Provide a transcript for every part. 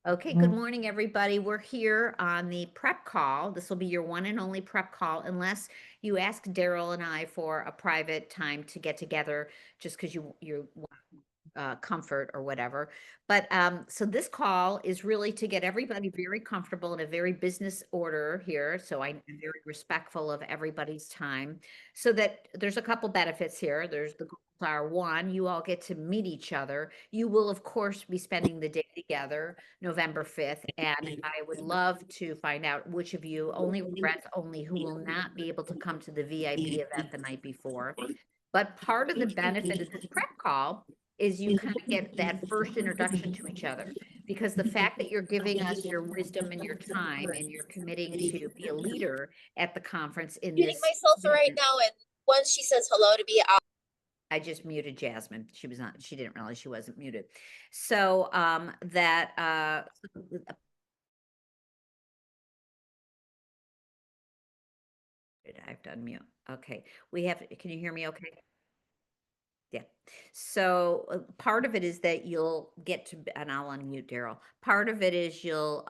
Okay, good morning, everybody. We're here on the prep call. This will be your one and only prep call, unless you ask Daryl and I for a private time to get together, just because you want comfort or whatever. But so this call is really to get everybody very comfortable in a very business order here. So I'm very respectful of everybody's time, so that there's a couple benefits here. There's the goals are: one, you all get to meet each other. You will, of course, be spending the day together November 5th. And I would love to find out which of you, only regrets only, who will not be able to come to the VIP event the night before. But part of the benefit of this prep call is you kind of get that first introduction to each other, because the fact that you're giving us your wisdom and your time and you're committing to be a leader at the conference in Muting this. myself right now, and once she says hello to me, I just muted Jasmine. She was not, she didn't realize she wasn't muted. So that I have to unmute. Okay. We have, can you hear me okay? Yeah. So part of it is that you'll get to, and I'll unmute Daryl. Part of it is you'll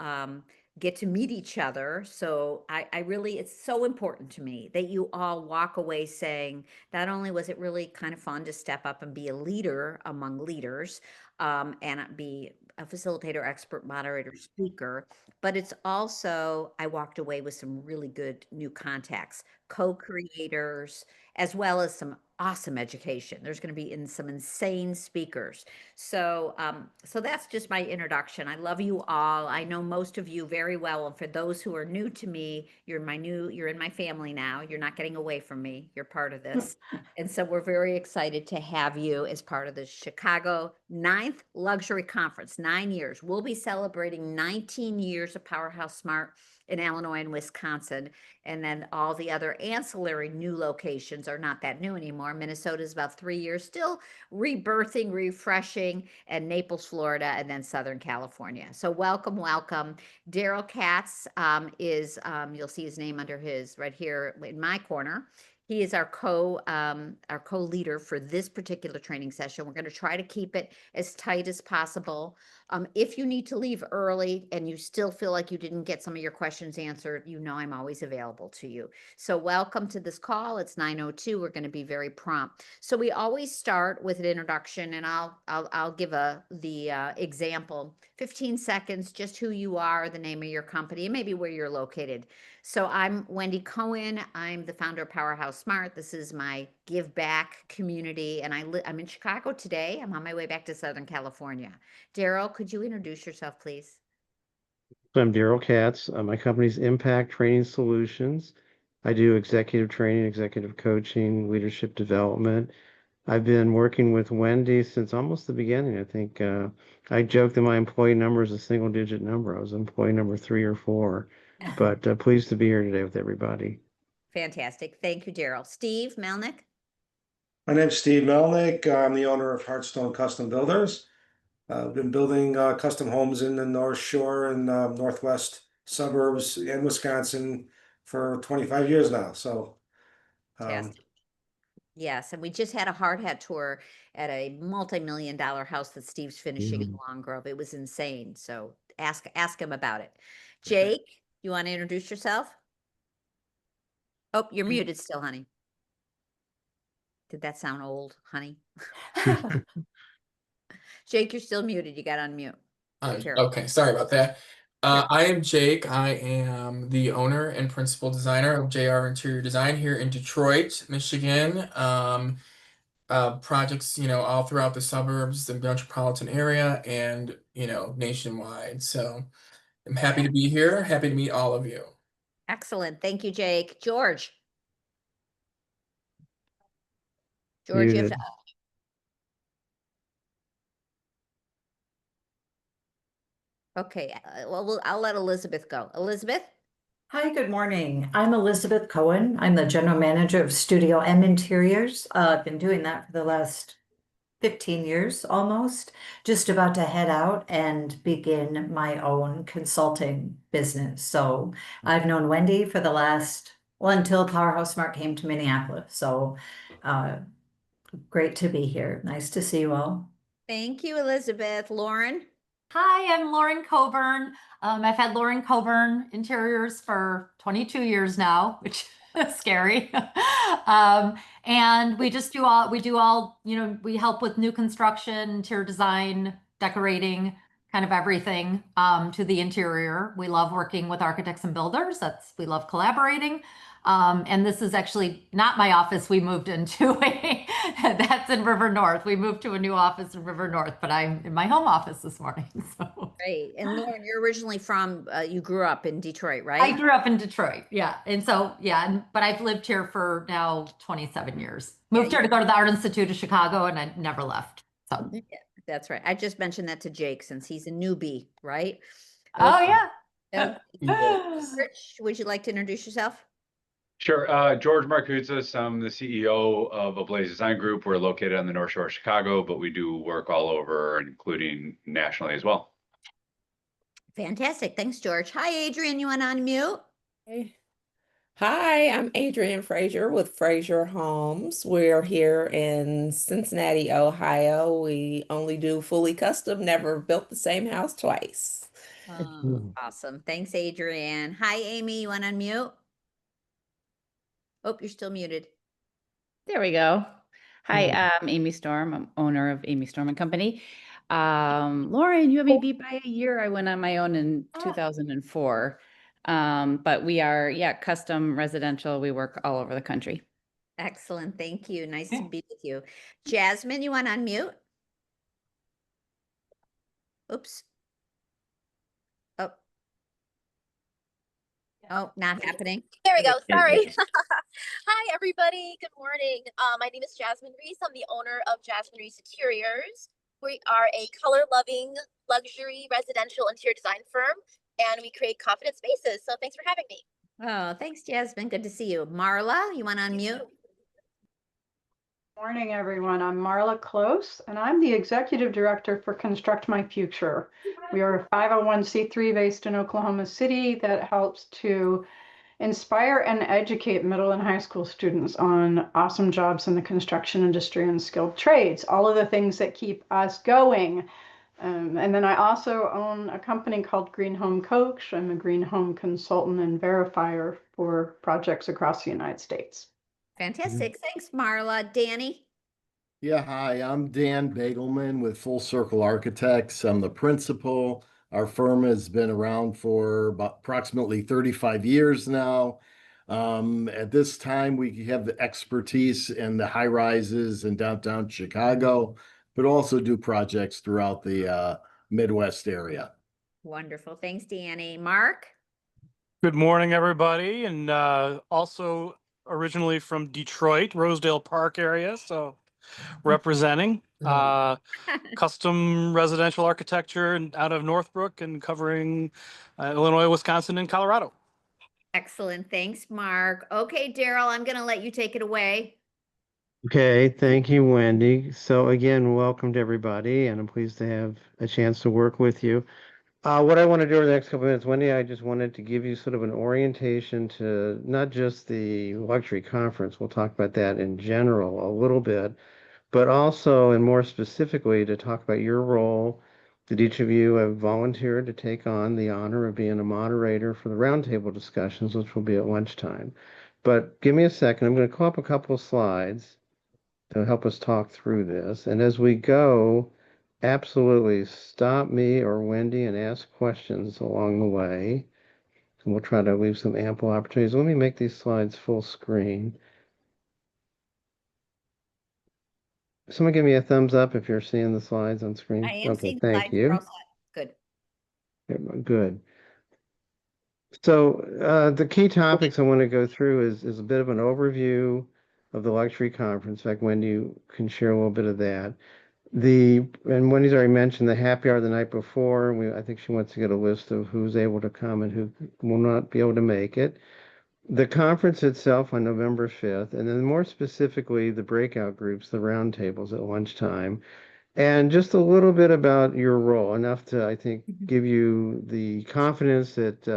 get to meet each other. So I really, it's so important to me that you all walk away saying, not only was it really kind of fun to step up and be a leader among leaders, and be a facilitator, expert, moderator, speaker, but it's also, I walked away with some really good new contacts, co-creators, as well as some awesome education. There's going to be some insane speakers. So, so that's just my introduction. I love you all. I know most of you very well. And for those who are new to me, you're in my family now. You're not getting away from me. You're part of this. And so we're very excited to have you as part of the Chicago 9th Luxury Conference, 9 years. We'll be celebrating 19 years of Powerhouse Smart in Illinois and Wisconsin. And then all the other ancillary new locations are not that new anymore. Minnesota is about 3 years, still rebirthing, refreshing, and Naples, Florida, and then Southern California. So welcome, welcome. Daryl Katz is, you'll see his name under his, right here in my corner. He is our co-leader for this particular training session. We're going to try to keep it as tight as possible. If you need to leave early and you still feel like you didn't get some of your questions answered, you know I'm always available to you. So welcome to this call. It's 9:02. We're going to be very prompt. So we always start with an introduction, and I'll give the example. 15 seconds, just who you are, the name of your company, and maybe where you're located. So I'm Wendy Cohen. I'm the founder of Powerhouse Smart. This is my give back community, and I'm in Chicago today. I'm on my way back to Southern California. Daryl, could you introduce yourself, please? I'm Daryl Katz. My company's Impact Training Solutions. I do executive training, executive coaching, leadership development. I've been working with Wendy since almost the beginning. I think I joke that my employee number is a single-digit number. I was employee number 3 or 4, but pleased to be here today with everybody. Fantastic. Thank you, Daryl. Steve Melnick? My name's Steve Melnick. I'm the owner of Heartstone Custom Builders. I've been building custom homes in the North Shore and northwest suburbs in Wisconsin for 25 years now. So, Fantastic. Yes, and we just had a hard hat tour at a multi-million-dollar house that Steve's finishing in Long Grove. It was insane. So ask him about it. Jake, you want to introduce yourself? Oh, you're muted still, honey. Did that sound old, honey? Jake, you're still muted. You got to unmute. Okay, sorry about that. I am Jake. I am the owner and principal designer of JR Interior Design here in Detroit, Michigan. Projects, all throughout the suburbs, the metropolitan area, and, nationwide. So I'm happy to be here. Happy to meet all of you. Excellent. Thank you, Jake. George, you have Muted. to. Okay, well, I'll let Elizabeth go. Elizabeth? Hi, good morning. I'm Elizabeth Cohen. I'm the general manager of Studio M Interiors. I've been doing that for the last 15 years almost. Just about to head out and begin my own consulting business. So I've known Wendy for the last, well, until Powerhouse Smart came to Minneapolis. So great to be here. Nice to see you all. Thank you, Elizabeth. Lauren? Hi, I'm Lauren Coburn. I've had Lauren Coburn Interiors for 22 years now, which is scary. And we do all, we help with new construction, interior design, decorating, kind of everything to the interior. We love working with architects and builders. We love collaborating. And this is actually not my office. We moved into that's in River North. We moved to a new office in River North, but I'm in my home office this morning. So Great. And Lauren, you're originally from, you grew up in Detroit, I right? grew up in Detroit. Yeah. And so, yeah, but I've lived here for now 27 years. Moved here to go to the Art Institute of Chicago and I never left. So, Yeah, that's right. I just mentioned that to Jake since he's a newbie, right? oh, yeah. Okay. Rich, would you like to introduce yourself? Sure. George Markoutzis. I'm the CEO of Ablaze Design Group. We're located on the North Shore of Chicago, but we do work all over, including nationally as well. Fantastic. Thanks, George. Hi, Adrian. You want to unmute? Hey. Hi, I'm Adrienne Frazier with Frazier Homes. We're here in Cincinnati, Ohio. We only do fully custom, never built the same house twice. Awesome. Thanks, Adrian. Hi, Amy. You want to unmute? Oh, you're still muted. There we go. Hi, I'm Amy Storm. I'm owner of Amy Storm and Company. Lauren, you have me beat by a year. I went on my own in 2004. But we are, custom residential. We work all over the country. Excellent. Thank you. Nice to be with you. Jasmine, you want to unmute? Oops. Oh, not happening. There we go. Sorry. Hi, everybody. Good morning. My name is Jasmine Reese. I'm the owner of Jasmine Reese Interiors. We are a color-loving luxury residential interior design firm, and we create confident spaces. So thanks for having me. Oh, thanks, Jasmine. Good to see you. Marla, you want to unmute? Morning, everyone. I'm Marla Close, and I'm the Executive Director for Construct My Future. We are a 501c3 based in Oklahoma City that helps to inspire and educate middle and high school students on awesome jobs in the construction industry and skilled trades, all of the things that keep us going. And then I also own a company called Green Home Coach. I'm a green home consultant and verifier for projects across the United States. Fantastic. Thanks, Marla. Danny? Yeah, hi, I'm Dan Bagelman with Full Circle Architects. I'm the principal. Our firm has been around for about approximately 35 years now. At this time, we have the expertise in the high rises in downtown Chicago, but also do projects throughout the Midwest area. Wonderful. Thanks, Danny. Mark? Good morning, everybody. And also originally from Detroit, Rosedale Park area. So representing custom residential architecture and out of Northbrook and covering Illinois, Wisconsin, and Colorado. Excellent. Thanks, Mark. Okay, Daryl, I'm going to let you take it away. Okay, thank you, Wendy. So again, welcome to everybody, and I'm pleased to have a chance to work with you. What I want to do over the next couple of minutes, Wendy, I just wanted to give you sort of an orientation to not just the luxury conference, we'll talk about that in general a little bit, but also and more specifically to talk about your role that each of you have volunteered to take on the honor of being a moderator for the roundtable discussions, which will be at lunchtime. But give me a second, I'm going to call up a couple of slides to help us talk through this. And as we go, absolutely stop me or Wendy and ask questions along the way. And we'll try to leave some ample opportunities. Let me make these slides full screen. Someone give me a thumbs up if you're seeing the slides on screen. I am Okay, seeing thank slides. We're all you. set. Good. Good. So the key topics I want to go through is a bit of an overview of the luxury conference. In fact, Wendy, you can share a little bit of that. And Wendy's already mentioned the happy hour the night before. I think she wants to get a list of who's able to come and who will not be able to make it. The conference itself on November 5th, and then more specifically, the breakout groups, the roundtables at lunchtime. And just a little bit about your role, enough to, I think, give you the confidence that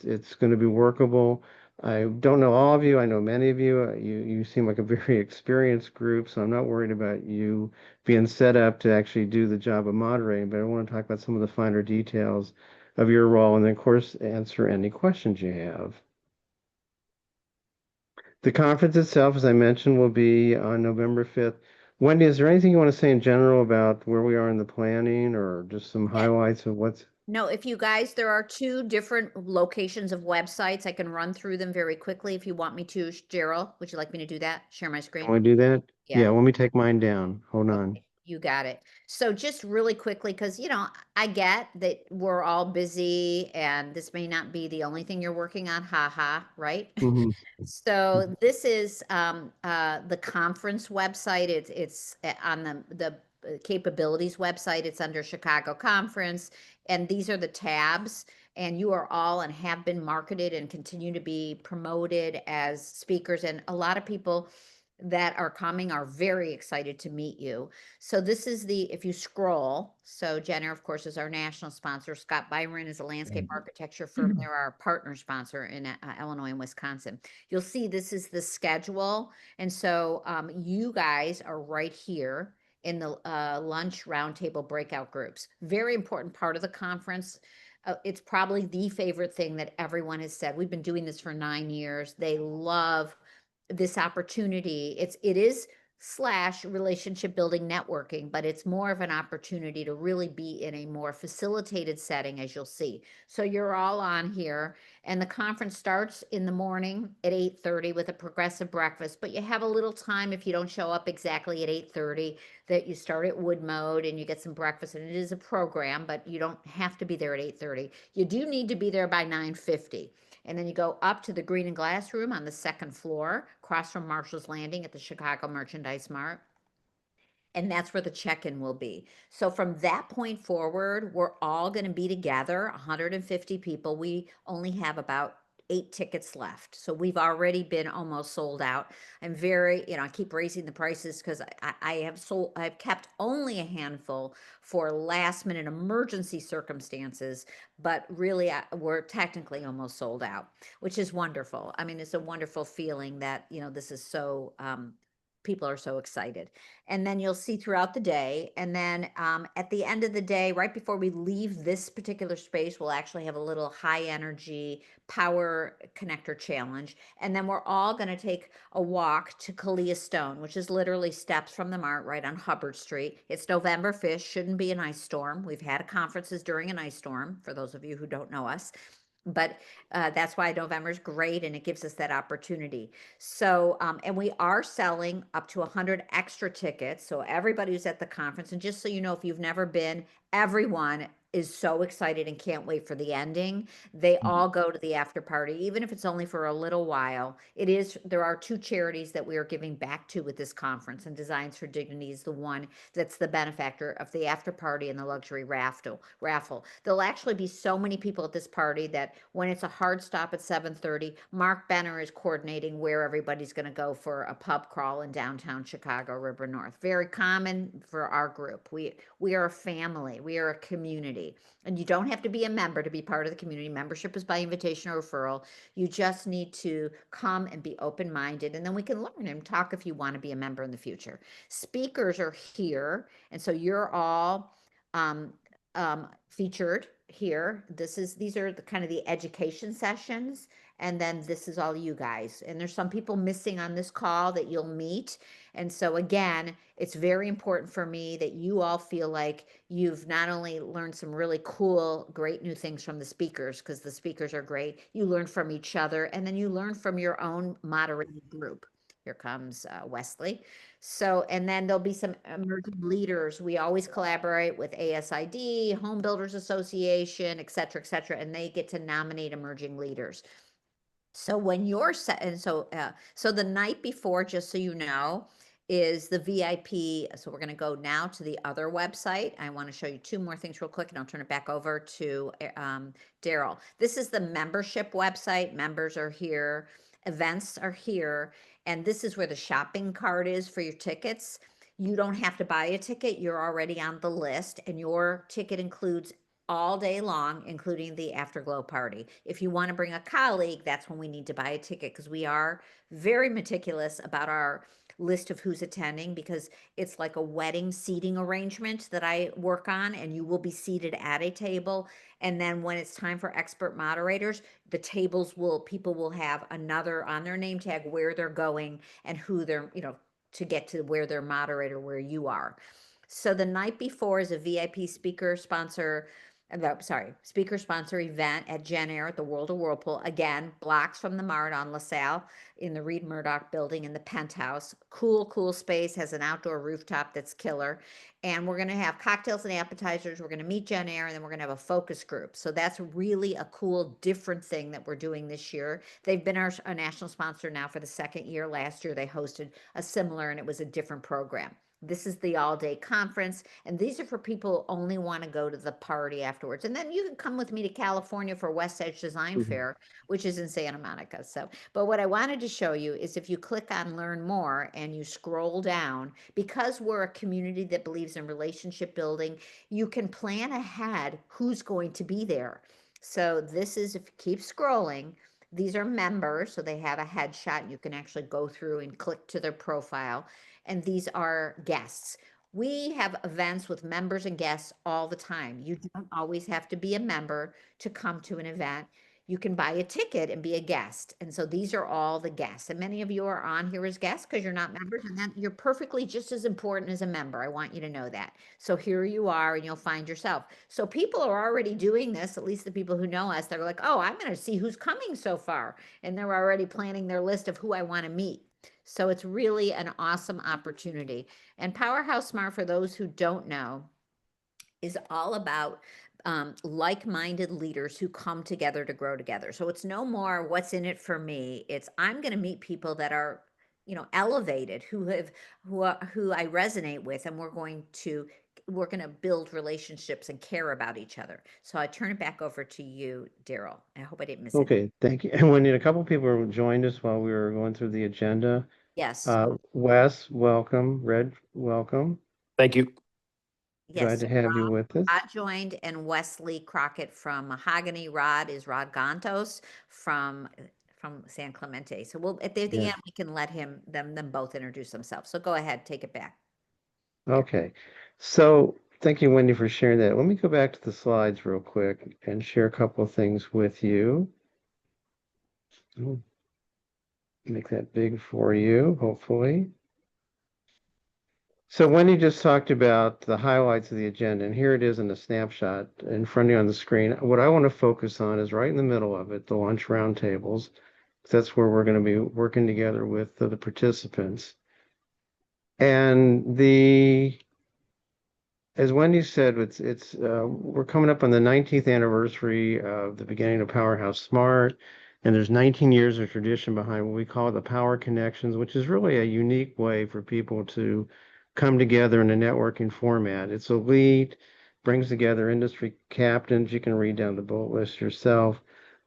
it's going to be workable, I don't know all of you. I know many of you. You seem like a very experienced group, so I'm not worried about you being set up to actually do the job of moderating, but I want to talk about some of the finer details of your role and then, of course, answer any questions you have. The conference itself, as I mentioned, will be on November 5th. Wendy, is there anything you want to say in general about where we are in the planning or just some highlights of what's? No, if you guys, there are 2 different locations of websites. I can run through them very quickly if you want me to. Gerald, would you like me to do that? Share my screen? Can we do that? Yeah. Yeah, let me take mine down. Hold on. Okay, you got it. So just really quickly, because I get that we're all busy and this may not be the only thing you're working on, haha, right? Mhm. So this is the conference website. It's on the capabilities website. It's under Chicago Conference, and these are the tabs. And you are all and have been marketed and continue to be promoted as speakers. And a lot of people that are coming are very excited to meet you. So this is if you scroll, so Jenner, of course, is our national sponsor. Scott Byron is a landscape architecture firm. They're our partner sponsor in Illinois and Wisconsin. You'll see this is the schedule. And so you guys are right here in the lunch roundtable breakout groups. Very important part of the conference. It's probably the favorite thing that everyone has said. We've been doing this for 9 years. They love this opportunity. It is / relationship building networking, but it's more of an opportunity to really be in a more facilitated setting, as you'll see. So you're all on here, and the conference starts in the morning at 8:30 with a progressive breakfast, but you have a little time if you don't show up exactly at 8:30 that you start at wood mode and you get some breakfast, and it is a program, but you don't have to be there at 8:30. You do need to be there by 9:50. And then you go up to the green and glass room on the 2nd floor, across from Marshall's Landing at the Chicago Merchandise Mart. And that's where the check-in will be. So from that point forward, we're all going to be together, 150 people. We only have about 8 tickets left. So we've already been almost sold out. I'm very, I keep raising the prices because I've kept only a handful for last minute emergency circumstances, but really we're technically almost sold out, which is wonderful. I mean, it's a wonderful feeling that, this is so, people are so excited. And then you'll see throughout the day. And then at the end of the day, right before we leave this particular space, we'll actually have a little high energy power connector challenge. And then we're all going to take a walk to Kalia Stone, which is literally steps from the Mart right on Hubbard Street. It's November 5th, shouldn't be an ice storm. We've had conferences during an ice storm, for those of you who don't know us. But that's why November is great, and it gives us that opportunity. So, and we are selling up to 100 extra tickets. So everybody who's at the conference, and just so you know, if you've never been, everyone is so excited and can't wait for the ending. They all go to the after party, even if it's only for a little while. There are 2 charities that we are giving back to with this conference, and Designs for Dignity is the one that's the benefactor of the after party and the luxury raffle. There'll actually be so many people at this party that when it's a hard stop at 7:30, Mark Benner is coordinating where everybody's going to go for a pub crawl in downtown Chicago, River North. Very common for our group. We are a family. We are a community. And you don't have to be a member to be part of the community. Membership is by invitation or referral. You just need to come and be open-minded, and then we can learn and talk if you want to be a member in the future. Speakers are here, and so you're all featured here. These are the kind of the education sessions, and then this is all you guys. And there's some people missing on this call that you'll meet. And so again, it's very important for me that you all feel like you've not only learned some really cool, great new things from the speakers, because the speakers are great, you learn from each other, and then you learn from your own moderating group. Here comes Wesley. So, and then there'll be some emerging leaders. We always collaborate with ASID, Home Builders Association, et cetera, and they get to nominate emerging leaders. So when you're set, and so the night before, just so you know, is the VIP. So we're going to go now to the other website. I want to show you 2 more things real quick, and I'll turn it back over to Daryl. This is the membership website. Members are here. Events are here. And this is where the shopping cart is for your tickets. You don't have to buy a ticket. You're already on the list, and your ticket includes all day long, including the afterglow party. If you want to bring a colleague, that's when we need to buy a ticket, because we are very meticulous about our list of who's attending, because it's like a wedding seating arrangement that I work on, and you will be seated at a table. And then when it's time for expert moderators, the people will have another on their name tag where they're going and who they're, to get to where their moderator, where you are. So the night before is a VIP speaker sponsor event at Jen Air at the World of Whirlpool. Again, blocks from the MART on LaSalle in the Reed Murdoch building in the penthouse. Cool space, has an outdoor rooftop that's killer. And we're going to have cocktails and appetizers. We're going to meet Jen Air, and then we're going to have a focus group. So that's really a cool, different thing that we're doing this year. They've been a national sponsor now for the second year. Last year, they hosted a similar, and it was a different program. This is the all-day conference, and these are for people who only want to go to the party afterwards. And then you can come with me to California for West Edge Design Fair, which is in Santa Monica. So, but what I wanted to show you is if you click on Learn More and you scroll down, because we're a community that believes in relationship building, you can plan ahead who's going to be there. So this is, if you keep scrolling, these are members, so they have a headshot. You can actually go through and click to their profile. And these are guests. We have events with members and guests all the time. You don't always have to be a member to come to an event. You can buy a ticket and be a guest. And so these are all the guests. And many of you are on here as guests because you're not members, and then you're perfectly just as important as a member. I want you to know that. So here you are, and you'll find yourself. So people are already doing this, at least the people who know us. They're like, oh, I'm going to see who's coming so far. And they're already planning their list of who I want to meet. So it's really an awesome opportunity. And Powerhouse Smart, for those who don't know, is all about like-minded leaders who come together to grow together. So it's no more what's in it for me. It's I'm going to meet people that are, elevated, who I resonate with, and we're going to build relationships and care about each other. So I turn it back over to you, Daryl. I hope I didn't miss it. Okay, thank you. And when a couple people joined us while we were going through the agenda. Yes. Wes, welcome. Red, welcome. Thank you. Yes. Glad to have you with us. Rod joined, and Wesley Crockett from Mahogany. Rod Rod Gantos from San Clemente. So we'll at the end we can let them both introduce themselves. So go ahead, take it back. Okay, so thank you, Wendy, for sharing that. Let me go back to the slides real quick and share a couple of things with you. Make that big for you, hopefully. So Wendy just talked about the highlights of the agenda, and here it is in a snapshot in front of you on the screen. What I want to focus on is right in the middle of it, the lunch roundtables. That's where we're going to be working together with the participants. And as Wendy said, we're coming up on the 19th anniversary of the beginning of Powerhouse Smart, and there's 19 years of tradition behind what we call the Power Connections, which is really a unique way for people to come together in a networking format. It's elite, brings together industry captains. You can read down the bullet list yourself.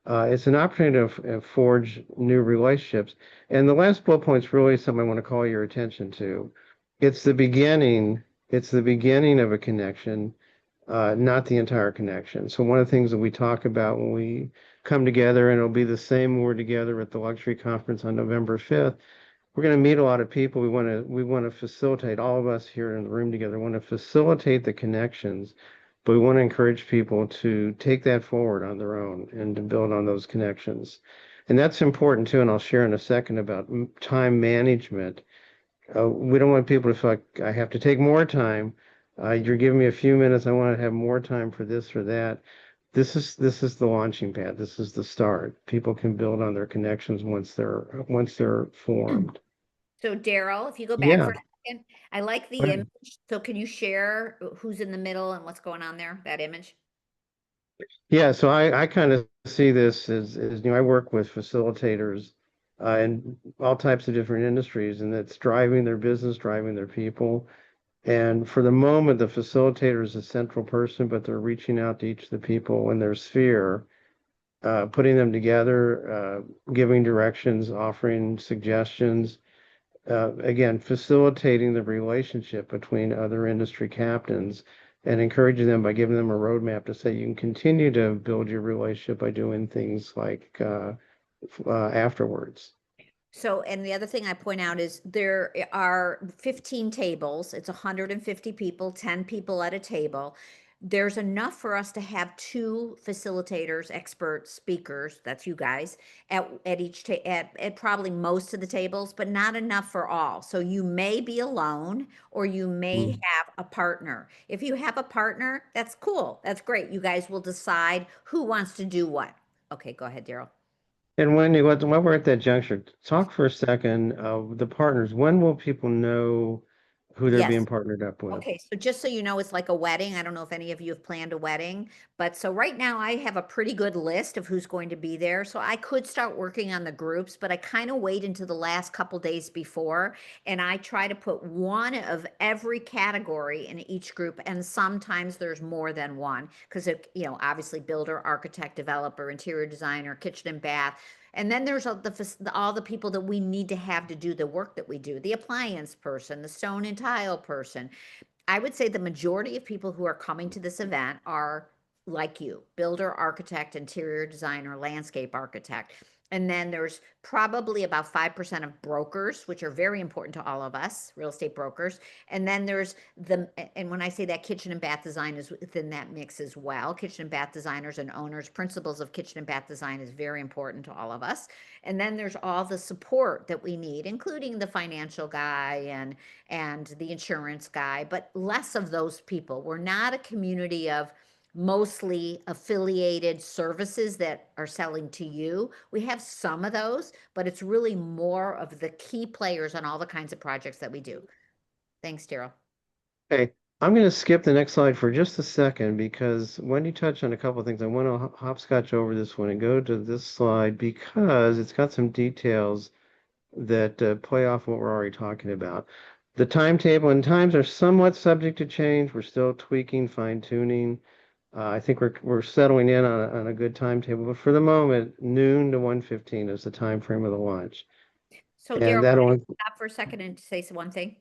It's an opportunity to forge new relationships. And the last bullet point is really something I want to call your attention to. It's the beginning of a connection, not the entire connection. So one of the things that we talk about when we come together, and it'll be the same when we're together at the luxury conference on November 5th, we're going to meet a lot of people. We want to facilitate, all of us here in the room together, want to facilitate the connections, but we want to encourage people to take that forward on their own and to build on those connections. And that's important too, and I'll share in a second about time management. We don't want people to feel like I have to take more time. You're giving me a few minutes. I want to have more time for this or that. This is the launching pad. This is the start. People can build on their connections once they're formed. So Daryl, if you go back for a second, I like the image. So can you share who's in the middle and what's going on there, that image? Yeah, so I kind of see this as I work with facilitators in all types of different industries, and it's driving their business, driving their people. And for the moment, the facilitator is a central person, but they're reaching out to each of the people in their sphere, putting them together, giving directions, offering suggestions, again, facilitating the relationship between other industry captains and encouraging them by giving them a roadmap to say you can continue to build your relationship by doing things like afterwards. So, and the other thing I point out is there are 15 tables. It's 150 people, 10 people at a table. There's enough for us to have 2 facilitators, expert speakers, that's you guys, at each at probably most of the tables, but not enough for all. So you may be alone or you may have a partner. If you have a partner, that's cool. That's great. You guys will decide who wants to do what. Okay, go ahead, Daryl. And Wendy, while we're at that juncture, talk for a second of the partners. When will people know who they're Yes. being partnered up with? Okay, so just so you know, it's like a wedding. I don't know if any of you have planned a wedding, but so right now I have a pretty good list of who's going to be there. So I could start working on the groups, but I kind of wait until the last couple days before, and I try to put one of every category in each group. And sometimes there's more than one because, obviously builder, architect, developer, interior designer, kitchen and bath. And then there's all the people that we need to have to do the work that we do, the appliance person, the stone and tile person. I would say the majority of people who are coming to this event are like you, builder, architect, interior designer, landscape architect. And then there's probably about 5% of brokers, which are very important to all of us, real estate brokers. And then and when I say that, kitchen and bath design is within that mix as well. Kitchen and bath designers and owners, principles of kitchen and bath design is very important to all of us. And then there's all the support that we need, including the financial guy and the insurance guy, but less of those people. We're not a community of mostly affiliated services that are selling to you. We have some of those, but it's really more of the key players on all the kinds of projects that we do. Thanks, Daryl. Okay, I'm going to skip the next slide for just a second because Wendy touched on a couple of things. I want to hopscotch over this one and go to this slide because it's got some details that play off what we're already talking about. The timetable and times are somewhat subject to change. We're still tweaking, fine tuning. I think we're settling in on a good timetable, but for the moment, noon to 1:15 is the time frame of the launch. So And Daryl, that can I only, stop for a second and say one thing?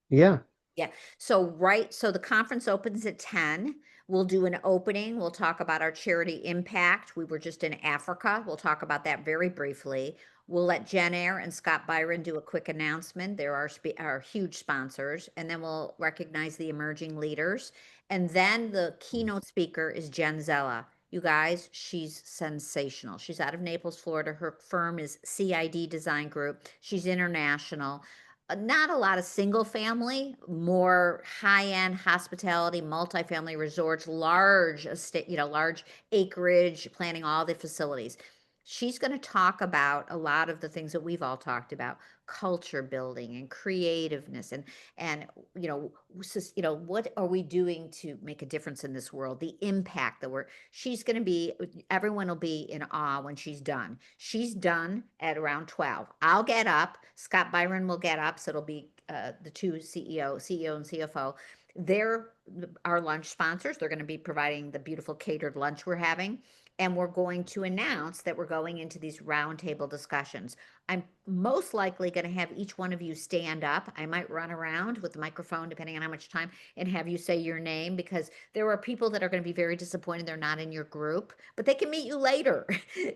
yeah. Yeah. So the conference opens at 10. We'll do an opening. We'll talk about our charity impact. We were just in Africa. We'll talk about that very briefly. We'll let Jen Air and Scott Byron do a quick announcement. They're our huge sponsors. And then we'll recognize the emerging leaders. And then the keynote speaker is Jen Zella. You guys, she's sensational. She's out of Naples, Florida. Her firm is CID Design Group. She's international. Not a lot of single family, more high-end hospitality, multifamily resorts, large estate, large acreage, planning all the facilities. She's going to talk about a lot of the things that we've all talked about, culture building and creativeness and what are we doing to make a difference in this world, the impact that she's going to be, everyone will be in awe when she's done. She's done at around 12. I'll get up, Scott Byron will get up, so it'll be the two CEO and CFO. They're our lunch sponsors. They're going to be providing the beautiful catered lunch we're having. And we're going to announce that we're going into these roundtable discussions. I'm most likely going to have each one of you stand up. I might run around with the microphone, depending on how much time, and have you say your name, because there are people that are going to be very disappointed they're not in your group, but they can meet you later.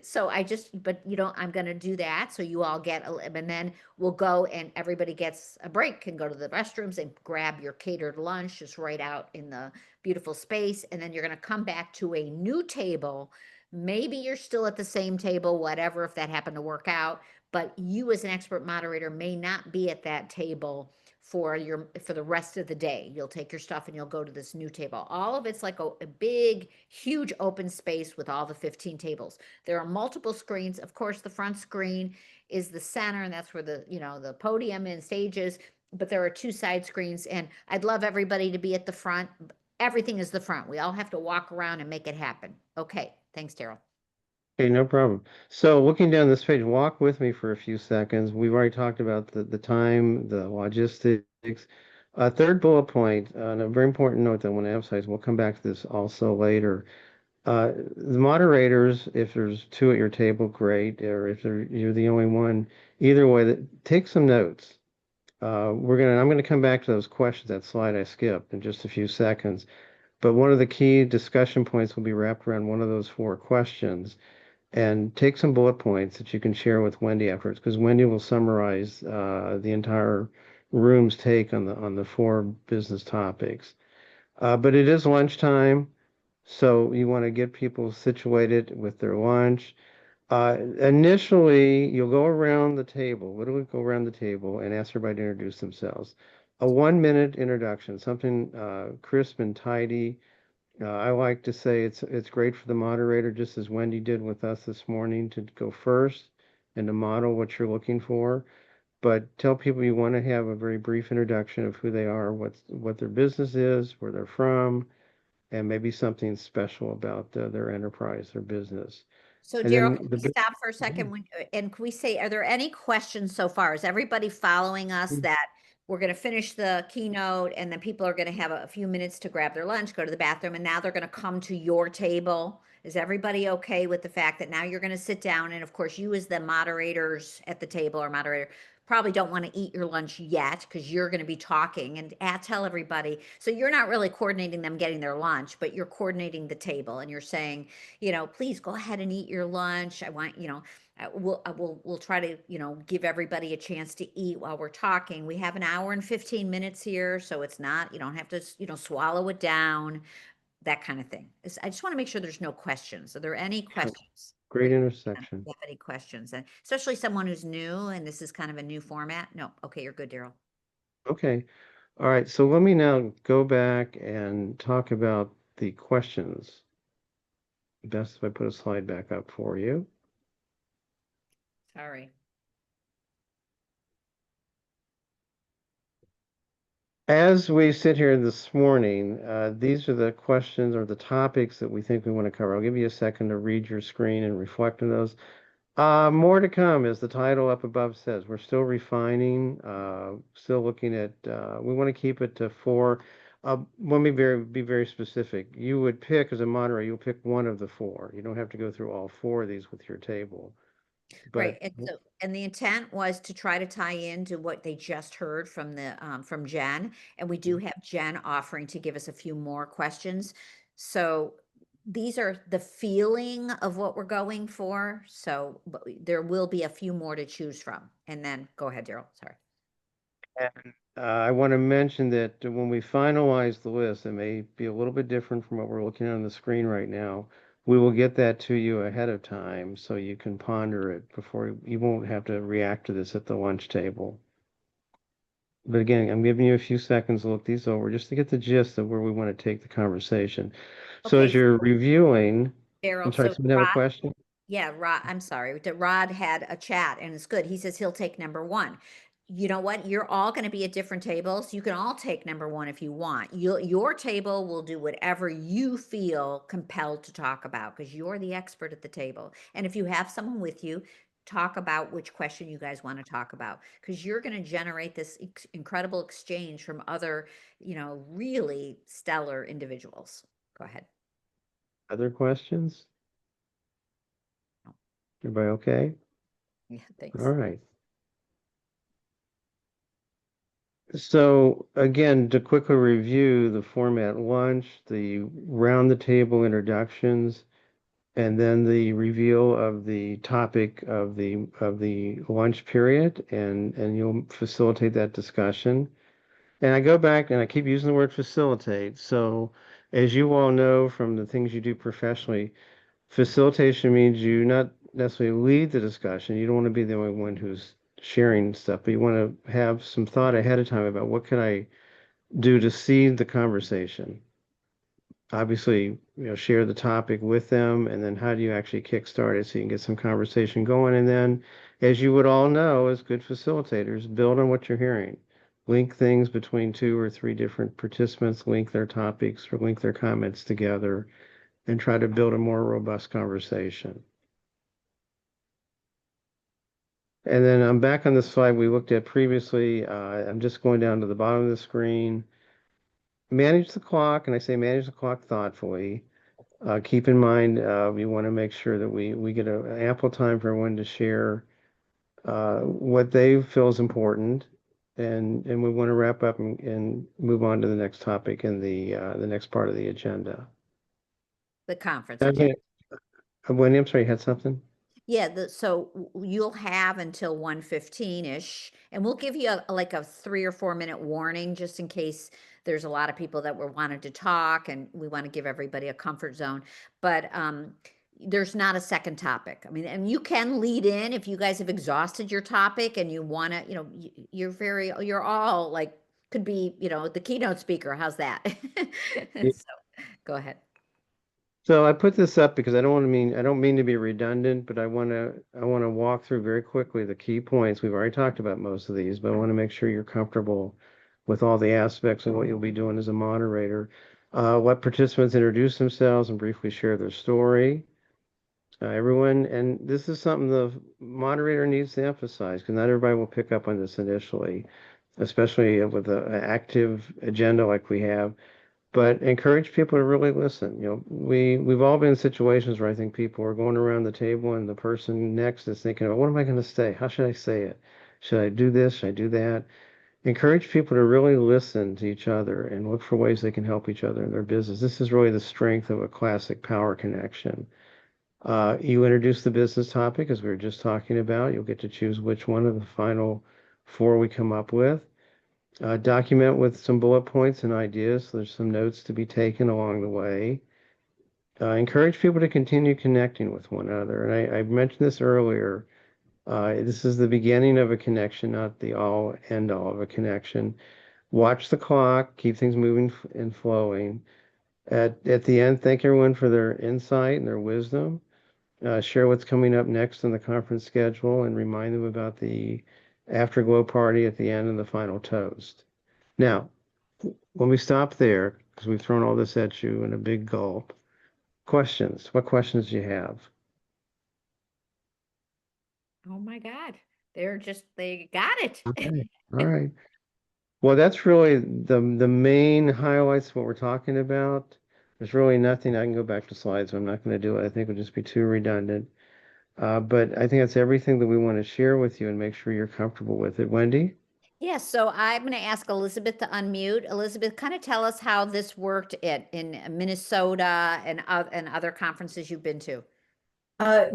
So I'm going to do that. So you all get, and then we'll go and everybody gets a break, can go to the restrooms and grab your catered lunch just right out in the beautiful space. And then you're going to come back to a new table. Maybe you're still at the same table, whatever, if that happened to work out, but you as an expert moderator may not be at that table for the rest of the day. You'll take your stuff and you'll go to this new table. All of it's like a big, huge open space with all the 15 tables. There are multiple screens. Of course, the front screen is the center, and that's where the podium and stages, but there are 2 side screens, and I'd love everybody to be at the front. Everything is the front. We all have to walk around and make it happen. Okay. Thanks, Daryl. Okay, no problem. So looking down this page, walk with me for a few seconds. We've already talked about the time, the logistics. Third bullet point, and a very important note that I want to emphasize, we'll come back to this also later. The moderators, if there's 2 at your table, great. Or if you're the only one, either way, take some notes. I'm going to come back to those questions, that slide I skipped in just a few seconds. But one of the key discussion points will be wrapped around one of those 4 questions. And take some bullet points that you can share with Wendy afterwards, because Wendy will summarize the entire room's take on the 4 business topics. But it is lunchtime, so you want to get people situated with their lunch. Initially, you'll go around the table, literally go around the table and ask everybody to introduce themselves. A 1-minute introduction, something crisp and tidy. I like to say it's great for the moderator, just as Wendy did with us this morning, to go first and to model what you're looking for. But tell people you want to have a very brief introduction of who they are, what their business is, where they're from, and maybe something special about their enterprise, their business. So And Daryl, then can we stop for a yeah. second? And can we say, are there any questions so far? Is everybody following us that we're going to finish the keynote and then people are going to have a few minutes to grab their lunch, go to the bathroom, and now they're going to come to your table? Is everybody okay with the fact that now you're going to sit down? And of course, you as the moderators at the table or moderator probably don't want to eat your lunch yet because you're going to be talking and tell everybody. So you're not really coordinating them getting their lunch, but you're coordinating the table and you're saying, please go ahead and eat your lunch. I want, we'll try to, give everybody a chance to eat while we're talking. We have an hour and 15 minutes here, so it's not, you don't have to, swallow it down, that kind of thing. I just want to make sure there's no questions. Are there any questions? Great Raise your hand intersection. if you have any questions, and especially someone who's new and this is kind of a new format? No. Okay, you're good, Daryl. Okay. All right. So let me now go back and talk about the questions. Best if I put a slide back up for you. Sorry. As we sit here this morning, these are the questions or the topics that we think we want to cover. I'll give you a second to read your screen and reflect on those. More to come, as the title up above says. We're still refining, still looking at, we want to keep it to 4. Let me be very specific. You would pick, as a moderator, you'll pick one of the 4. You don't have to go through all 4 of these with your table. Right. But And the intent was to try to tie into what they just heard from from Jen. And we do have Jen offering to give us a few more questions. So these are the feeling of what we're going for. So but there will be a few more to choose from. And then go ahead, Daryl. Sorry. And I want to mention that when we finalize the list, it may be a little bit different from what we're looking at on the screen right now. We will get that to you ahead of time so you can ponder it before you won't have to react to this at the lunch table. But again, I'm giving you a few seconds to look these over just to get the gist of where we want to take the conversation. So as Okay, you're reviewing, Daryl, I'm sorry, so someone have a question? yeah, Rod, I'm sorry. Rod had a chat and it's good. He says he'll take number 1. You know what? You're all going to be at different tables. You can all take number 1 if you want. Your table will do whatever you feel compelled to talk about because you're the expert at the table. And if you have someone with you, talk about which question you guys want to talk about because you're going to generate this incredible exchange from other, really stellar individuals. Go ahead. Other questions? No. Everybody okay? Yeah, thanks. All right. So again, to quickly review the format: lunch, the round the table introductions, and then the reveal of the topic of the lunch period, and you'll facilitate that discussion. And I go back and I keep using the word facilitate. So as you all know from the things you do professionally, facilitation means you not necessarily lead the discussion. You don't want to be the only one who's sharing stuff, but you want to have some thought ahead of time about what can I do to seed the conversation. Obviously, share the topic with them, and then how do you actually kickstart it so you can get some conversation going? And then, as you would all know, as good facilitators, build on what you're hearing. Link things between 2 or 3 different participants, link their topics or link their comments together, and try to build a more robust conversation. And then I'm back on the slide we looked at previously. I'm just going down to the bottom of the screen. Manage the clock, and I say manage the clock thoughtfully. Keep in mind, we want to make sure that we get ample time for everyone to share what they feel is important. and we want to wrap up and move on to the next topic in the next part of the agenda. The conference. Okay. Wendy, I'm sorry, you had something? Yeah, so you'll have until 1:15-ish, and we'll give you like a 3 or 4 minute warning just in case there's a lot of people that were wanted to talk, and we want to give everybody a comfort zone. But there's not a second topic. I mean, and you can lead in if you guys have exhausted your topic and you want to, you're all like, could be, the keynote speaker. How's that? Yeah. So go ahead. So I put this up because I don't mean to be redundant, but I want to walk through very quickly the key points. We've already talked about most of these, but I want to make sure you're comfortable with all the aspects of what you'll be doing as a moderator. Let participants introduce themselves and briefly share their story. Everyone, and this is something the moderator needs to emphasize because not everybody will pick up on this initially, especially with an active agenda like we have. But encourage people to really listen. We've all been in situations where I think people are going around the table and the person next is thinking, what am I going to say? How should I say it? Should I do this? Should I do that? Encourage people to really listen to each other and look for ways they can help each other in their business. This is really the strength of a classic power connection. You introduce the business topic, as we were just talking about. You'll get to choose which one of the final 4 we come up with. Document with some bullet points and ideas. So there's some notes to be taken along the way. Encourage people to continue connecting with one another. And I mentioned this earlier. This is the beginning of a connection, not the all end all of a connection. Watch the clock, keep things moving and flowing. At the end, thank everyone for their insight and their wisdom. Share what's coming up next on the conference schedule and remind them about the afterglow party at the end and the final toast. Now, when we stop there, because we've thrown all this at you in a big gulp, questions. What questions do you have? Oh my God. They got it. Okay. All right. Well, that's really the main highlights of what we're talking about. There's really nothing. I can go back to slides, but I'm not going to do it. I think it would just be too redundant. But I think that's everything that we want to share with you and make sure you're comfortable with it. Wendy? Yeah, so I'm going to ask Elizabeth to unmute. Elizabeth, kind of tell us how this worked in Minnesota and other conferences you've been to.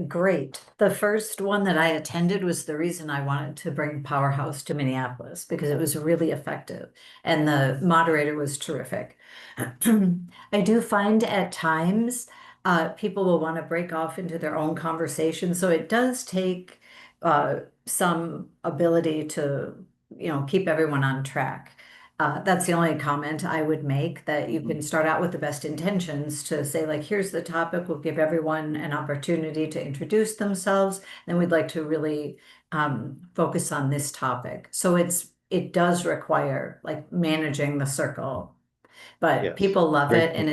Great. The first one that I attended was the reason I wanted to bring Powerhouse to Minneapolis because it was really effective and the moderator was terrific. I do find at times people will want to break off into their own conversation. So it does take some ability to, keep everyone on track. That's the only comment I would make, that you can start out with the best intentions to say, like, here's the topic, we'll give everyone an opportunity to introduce themselves, and we'd like to really focus on this topic. So it does require like managing the circle, but Yes. people love Great it, and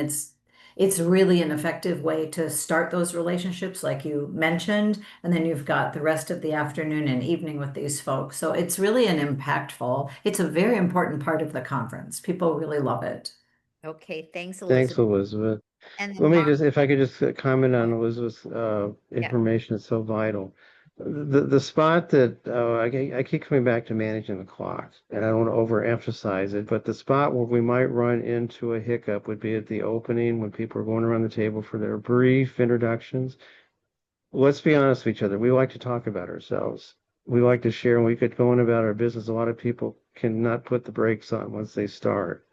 it's really an effective way to start those relationships, like you mentioned, and then you've got the rest of the afternoon and evening with these folks. So it's really it's a very important part of the conference. People really love it. Okay, thanks, Thanks, Elizabeth. Elizabeth. And Let then me if I could just comment on ahead. Elizabeth's information, it's so vital. The spot that I keep coming back to managing the clock, and I don't want to overemphasize it, but the spot where we might run into a hiccup would be at the opening when people are going around the table for their brief introductions. Let's be honest with each other. We like to talk about ourselves. We like to share, and we get going about our business. A lot of people cannot put the brakes on once they start.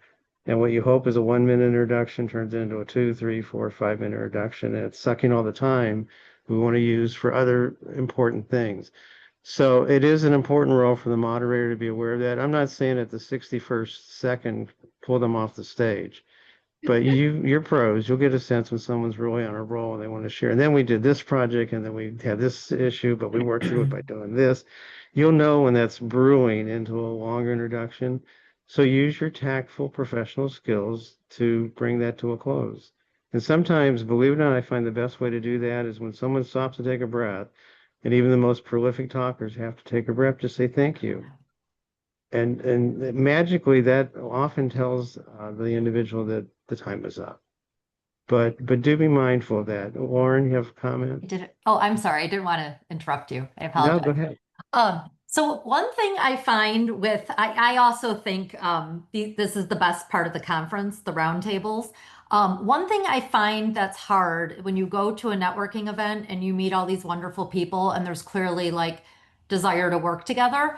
And what you hope is a 1 minute introduction turns into a 2, 3, 4, 5 minute introduction, and it's sucking all the time we want to use for other important things. So it is an important role for the moderator to be aware of that. I'm not saying at the 61st second, pull them off the stage. But you're pros. You'll get a sense when someone's really on a roll and they want to share. And then we did this project, and then we had this issue, but we worked through it by doing this. You'll know when that's brewing into a longer introduction. So use your tactful professional skills to bring that to a close. And sometimes, believe it or not, I find the best way to do that is when someone stops to take a breath, and even the most prolific talkers have to take a breath, just say thank you. And magically, that often tells the individual that the time is up. But do be mindful of that. Lauren, you have a comment? Oh, I'm sorry. I didn't want to interrupt you. I No, apologize. go ahead. So one thing I find with, I also think this is the best part of the conference, the roundtables. One thing I find that's hard when you go to a networking event and you meet all these wonderful people and there's clearly like desire to work together.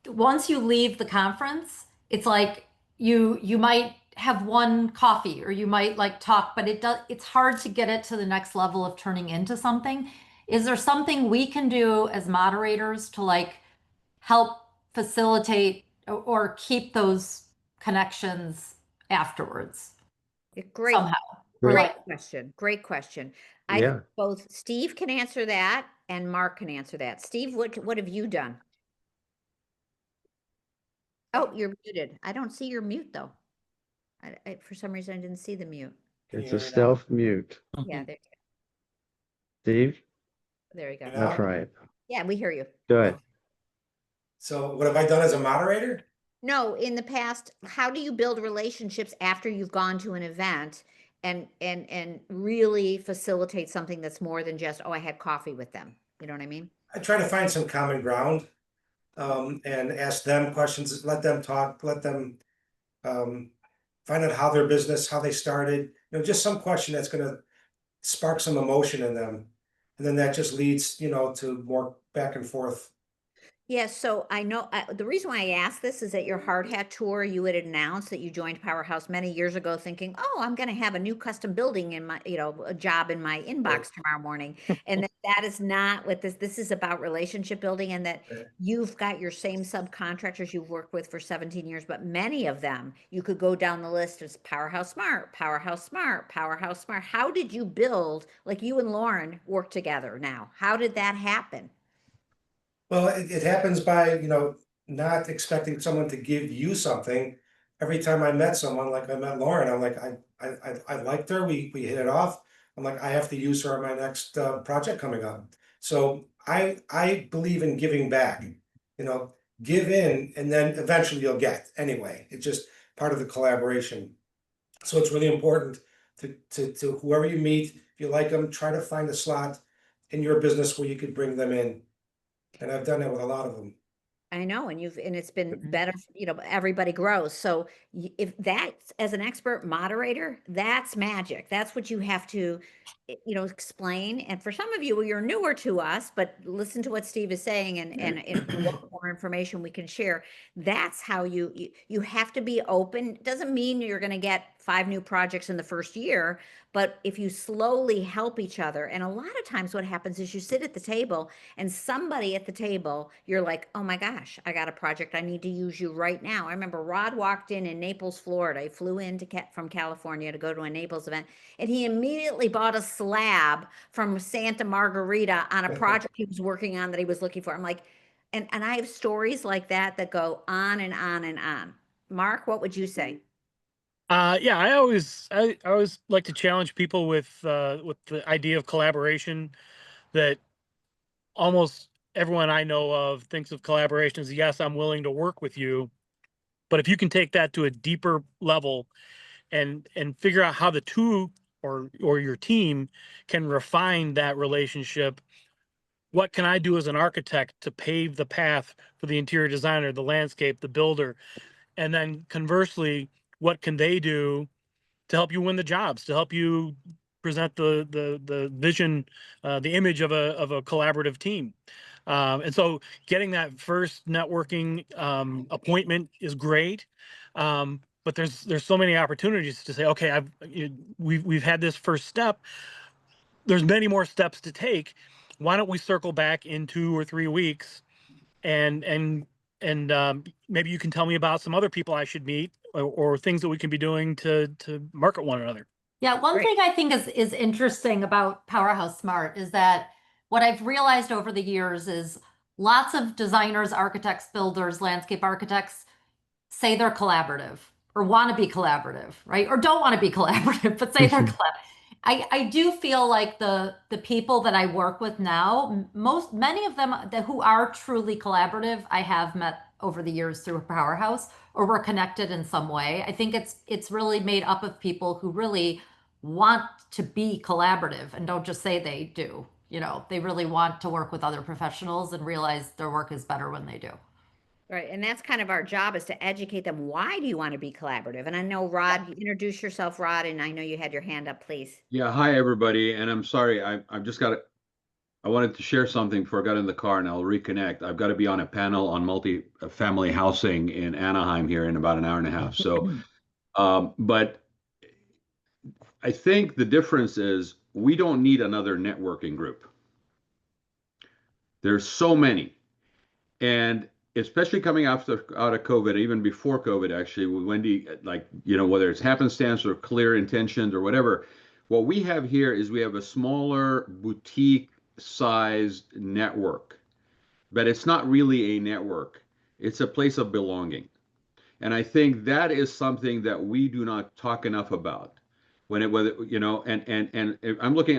Once you leave the conference, it's like you might have one coffee or you might like talk, but it's hard to get it to the next level of turning into something. Is there something we can do as moderators to like help facilitate or keep those connections afterwards Great, somehow? Or great like, question. Great question. I Yeah. think both Steve can answer that and Mark can answer that. Steve, what have you done? Oh, you're muted. I don't see your mute though. For some reason, I didn't see the mute. Can you It's a hear me now? stealth mute. Yeah, Steve, there you go. that's right. Yeah, we hear you. Good. So what have I done as a moderator? No, in the past, how do you build relationships after you've gone to an event and really facilitate something that's more than just, oh, I had coffee with them. You know what I mean? I try to find some common ground, and ask them questions, let them talk, let them find out how their business, how they started, just some question that's gonna spark some emotion in them. And then that just leads, to more back and forth. Yeah, so I know the reason why I asked this is at your hard hat tour, you had announced that you joined Powerhouse many years ago, thinking, "Oh, I'm going to have a new custom building in my, a job in my inbox tomorrow morning." And that is not what this is about relationship building, and that you've got your same subcontractors you've worked with for 17 years, but many of them you could go down the list as Powerhouse Smart, Powerhouse Smart, Powerhouse Smart. How did you build, like you and Lauren work together now? How did that happen? Well, it happens by, not expecting someone to give you something. Every time I met someone, like I met Lauren, I'm like, I liked her, we hit it off. I'm like, I have to use her on my next project coming up. So I believe in giving back, give in and then eventually you'll get anyway. It's just part of the collaboration. So it's really important to whoever you meet, if you like them, try to find a slot in your business where you could bring them in. And I've done that with a lot of them. I know, and it's been better, everybody grows. So if that's, as an expert moderator, that's magic. That's what you have to, explain. And for some of you, well, you're newer to us, but listen to what Steve is saying and what more information we can share. That's how you have to be open. It doesn't mean you're going to get 5 new projects in the first year, but if you slowly help each other, and a lot of times what happens is you sit at the table and somebody at the table, you're like, oh my gosh, I got a project. I need to use you right now. I remember Rod walked in Naples, Florida. He flew in from California to go to a Naples event, and he immediately bought a slab from Santa Margarita on a project he was working on that he was looking for. I'm like, and I have stories like that go on and on and on. Mark, what would you say? Yeah, I always like to challenge people with the idea of collaboration, that almost everyone I know of thinks of collaboration as, yes, I'm willing to work with you, but if you can take that to a deeper level and figure out how the two or your team can refine that relationship. What can I do as an architect to pave the path for the interior designer, the landscape, the builder? And then conversely, what can they do to help you win the jobs, to help you present the vision, the image of a collaborative team? And so getting that first networking appointment is great. But there's so many opportunities to say, okay, we've had this first step. There's many more steps to take. Why don't we circle back in 2 or 3 weeks, and maybe you can tell me about some other people I should meet, or things that we can be doing to market one another. yeah, one Great. thing I think is interesting about Powerhouse Smart is that what I've realized over the years is lots of designers, architects, builders, landscape architects say they're collaborative or want to be collaborative, right? Or don't want to be collaborative, but say they're collaborative. I do feel like the people that I work with now, many of them who are truly collaborative, I have met over the years through Powerhouse, or we're connected in some way. I think it's really made up of people who really want to be collaborative and don't just say they do. you know, they really want to work with other professionals and realize their work is better when they do. Right. And that's kind of our job, is to educate them. Why do you want to be collaborative? And I know, Rod, introduce yourself, Rod, and I know you had your hand up, please. Yeah, hi everybody, and I'm sorry, I've just got to, I wanted to share something before I got in the car, and I'll reconnect. I've got to be on a panel on multi-family housing in Anaheim here in about an hour and a half. So, but I think the difference is we don't need another networking group. There's so many, and especially coming out of COVID, even before COVID, actually, with Wendy, like, you know, whether it's happenstance or clear intentions or whatever, what we have here is we have a smaller boutique sized network, but it's not really a network. It's a place of belonging. And I think that is something that we do not talk enough about. When it, whether, you know, and I'm looking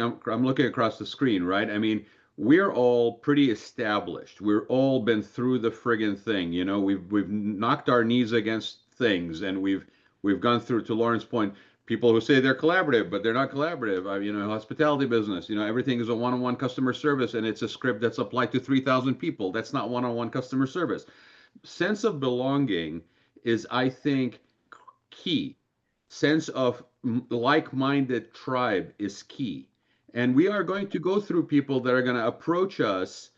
across the screen, right? I mean, we're all pretty established. We're all been through the friggin' thing. You know, we've knocked our knees against things, and we've gone through, to Lauren's point, people who say they're collaborative, but they're not collaborative. You know, hospitality business, you know, everything is a one-on-one customer service, and it's a script that's applied to 3,000 people. That's not one-on-one customer service. Sense of belonging is, I think, key. Sense of like-minded tribe is key. And we are going to go through people that are going to approach us.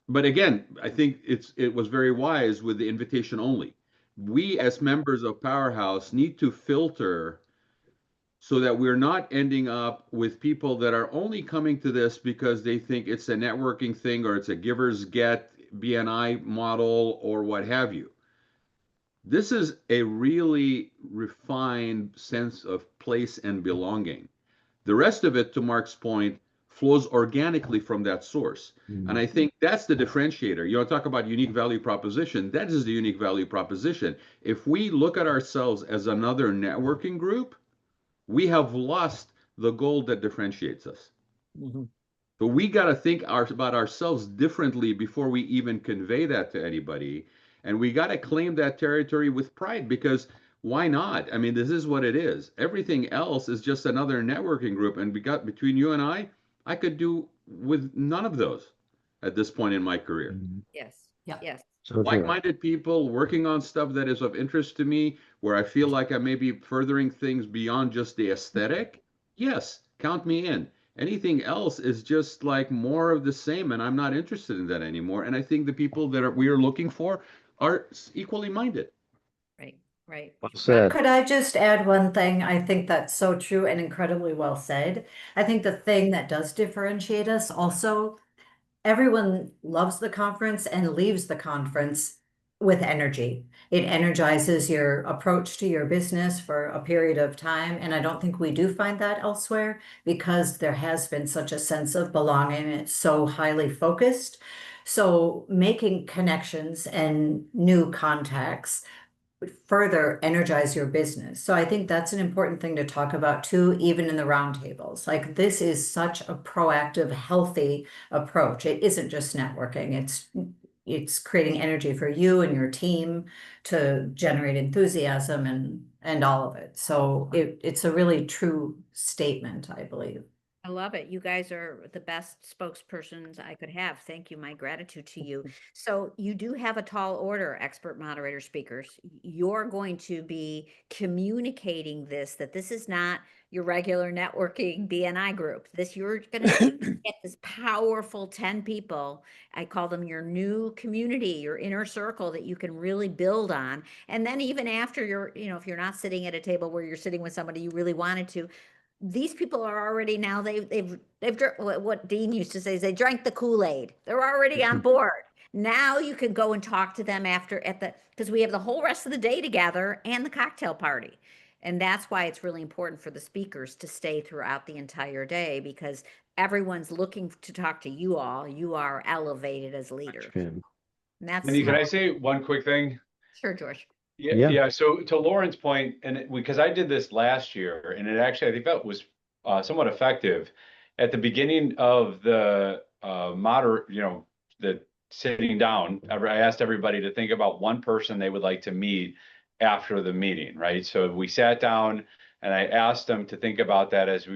But again, I think it was very wise with the invitation only. We, as members of Powerhouse, need to filter so that we're not ending up with people that are only coming to this because they think it's a networking thing, or it's a givers get BNI model, or what have you. This is a really refined sense of place and belonging. The rest of it, to Mark's point, flows organically from that source. And I think that's the differentiator. You know, talk about unique value proposition. That is the unique value proposition. If we look at ourselves as another networking group, we have lost the gold that differentiates us. But we got to think about ourselves differently before we even convey that to anybody. And we got to claim that territory with pride, because why not? I mean, this is what it is. Everything else is just another networking group. And we got, between you and I could do with none of those at this point in my career. Yes. Yep. Yes. So true. Like-minded people working on stuff that is of interest to me, where I feel like I may be furthering things beyond just the aesthetic. Yes, count me in. Anything else is just like more of the same, and I'm not interested in that anymore. And I think the people that we are looking for are equally minded. Right. Right. Well said. Could I just add one thing? I think that's so true and incredibly well said. I think the thing that does differentiate us also, everyone loves the conference and leaves the conference with energy. It energizes your approach to your business for a period of time. And I don't think we do find that elsewhere, because there has been such a sense of belonging. It's so highly focused. So making connections and new contacts would further energize your business. So I think that's an important thing to talk about too, even in the roundtables. Like, this is such a proactive, healthy approach. It isn't just networking. It's creating energy for you and your team to generate enthusiasm and all of it. So it's a really true statement, I believe. I love it. You guys are the best spokespersons I could have. Thank you. My gratitude to you. So you do have a tall order, expert moderator speakers. You're going to be communicating this, that this is not your regular networking BNI group. You're going to get this powerful 10 people. I call them your new community, your inner circle that you can really build on. And then even after if you're not sitting at a table where you're sitting with somebody you really wanted to, these people are already, now they've what Dean used to say is they drank the Kool-Aid. They're already on board. Now you can go and talk to them because we have the whole rest of the day together and the cocktail party. And that's why it's really important for the speakers to stay throughout the entire day, because everyone's looking to talk to you all. You are elevated as leaders. And that's Can I say one quick thing? Sure, George. Yeah. So to Lauren's point, and because I did this last year, and it actually, I think that was somewhat effective. At the beginning of the the sitting down, I asked everybody to think about one person they would like to meet after the meeting, right? So we sat down, And I asked them to think about that as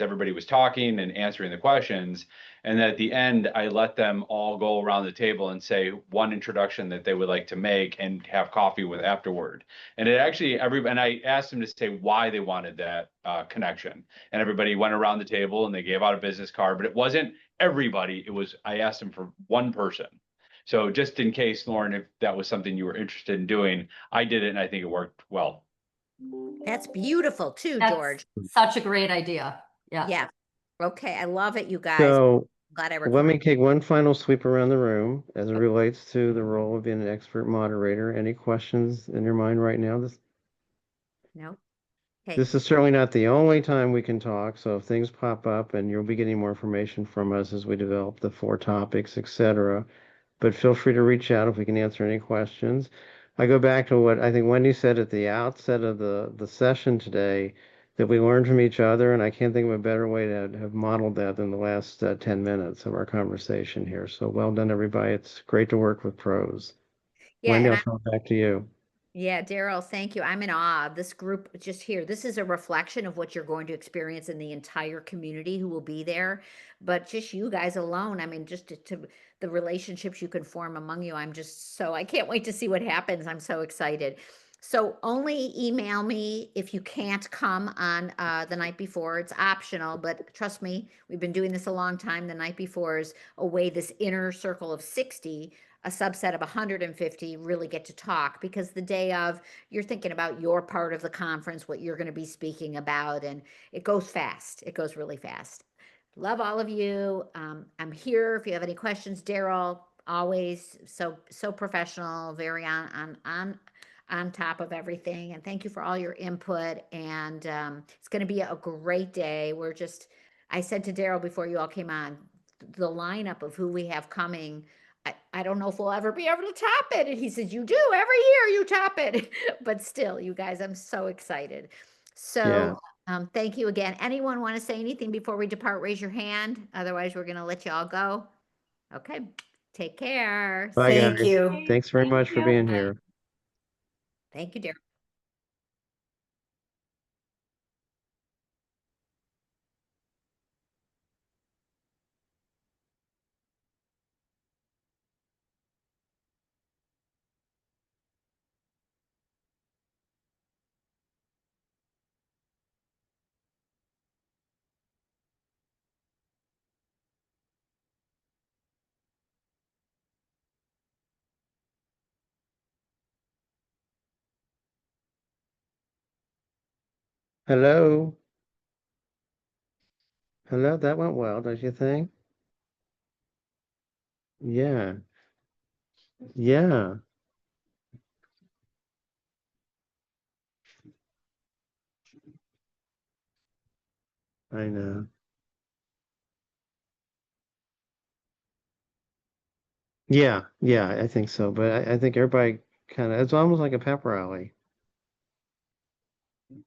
everybody was talking and answering the questions. And at the end, I let them all go around the table and say one introduction that they would like to make and have coffee with afterward. And it actually, and I asked them to say why they wanted that connection. And everybody went around the table and they gave out a business card, but it wasn't everybody. I asked them for one person. So just in case, Lauren, if that was something you were interested in doing, I did it and I think it worked well. That's beautiful too, That's George. such a great idea. Yeah. Yeah. Okay. I love it, you guys. So Glad I let me recorded. take one final sweep around the room as it relates to the role of being an expert moderator. Any questions in your mind right now? No. Okay. This is certainly not the only time we can talk, so if things pop up and you'll be getting more information from us as we develop the 4 topics, etc. But feel free to reach out if we can answer any questions. I go back to what I think Wendy said at the outset of the session today, that we learn from each other, and I can't think of a better way to have modeled that than the last 10 minutes of our conversation here. So well done, everybody. It's great to work with pros. Yeah, Wendy, and I'll throw it back to you. Yeah, Daryl, thank you. I'm in awe of this group just here. This is a reflection of what you're going to experience in the entire community who will be there. But just you guys alone, I mean, just to the relationships you can form among you, I can't wait to see what happens. I'm so excited. So only email me if you can't come on the night before. It's optional, but trust me, we've been doing this a long time. The night before is a way this inner circle of 60, a subset of 150 really get to talk, because the day of, you're thinking about your part of the conference, what you're going to be speaking about, and it goes fast. It goes really fast. Love all of you. I'm here if you have any questions. Daryl, always so professional, very on top of everything. And thank you for all your input. And it's going to be a great day. I said to Daryl before you all came on, the lineup of who we have coming, I don't know if we'll ever be able to top it. And he says, you do every year, you top it. But still, you guys, I'm so excited. So thank you again. Anyone want to say anything before we depart? Raise your hand. Otherwise, we're going to let you all go. Okay. Take care. Bye, Thank guys. you. Thanks very much for being Bye. here. Thank you, dear. Hello. Hello, that went well, don't you think? Yeah. Yeah. I know. Yeah, I think so. But I think everybody it's almost like a pep rally.